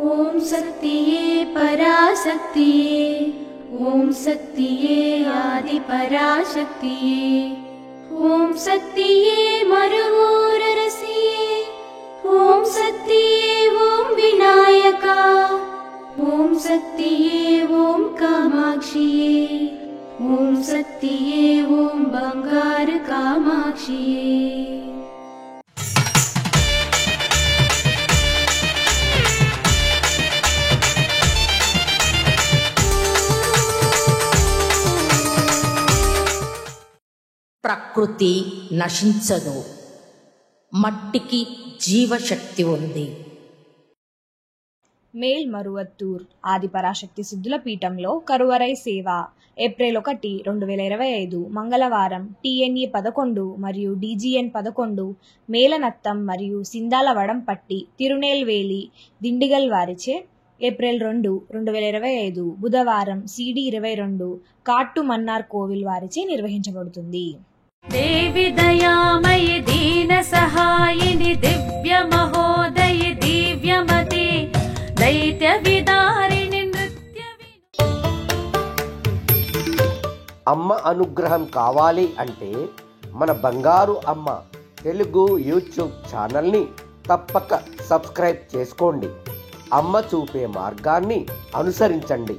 ఓం శక్తియే పరాశక్తియే, ఓం శక్తియే ఆది పరాశక్తియే, ఓం శక్తియే మరువూరరసియే, ఓం శక్తియే ఓం వినాయకా, ఓం శక్తియే ఓం కామాక్షియే, ఓం శక్తియే ఓం బంగారు కామాక్షియే. ప్రకృతి నశించదు, మట్టికి జీవశక్తి ఉంది. మేల్మరువత్తూర్ ఆదిపరాశక్తి సిద్ధుల పీఠంలో కరువరై సేవ ఏప్రిల్ 1, 2025 మంగళవారం TNE 11 మరియు DGN 11 మేలనత్తం మరియు సిందాల వడంపట్టి తిరునేల్వేలి దిండిగల్ వారిచే ఏప్రిల్ 2, 2025 బుధవారం CD 22 కాట్టు మన్నార్ కోవిల్ వారిచే నిర్వహించబడుతుంది. దేవి దయామయి దీన సహాయిని దివ్య మహోదయ దివ్యమతే దైత్య విదారిణి నృత్య. అమ్మ అనుగ్రహం కావాలి అంటే మన బంగారు అమ్మ తెలుగు యూట్యూబ్ ఛానల్ని తప్పక సబ్స్క్రైబ్ చేసుకోండి. అమ్మ చూపే మార్గాన్ని అనుసరించండి.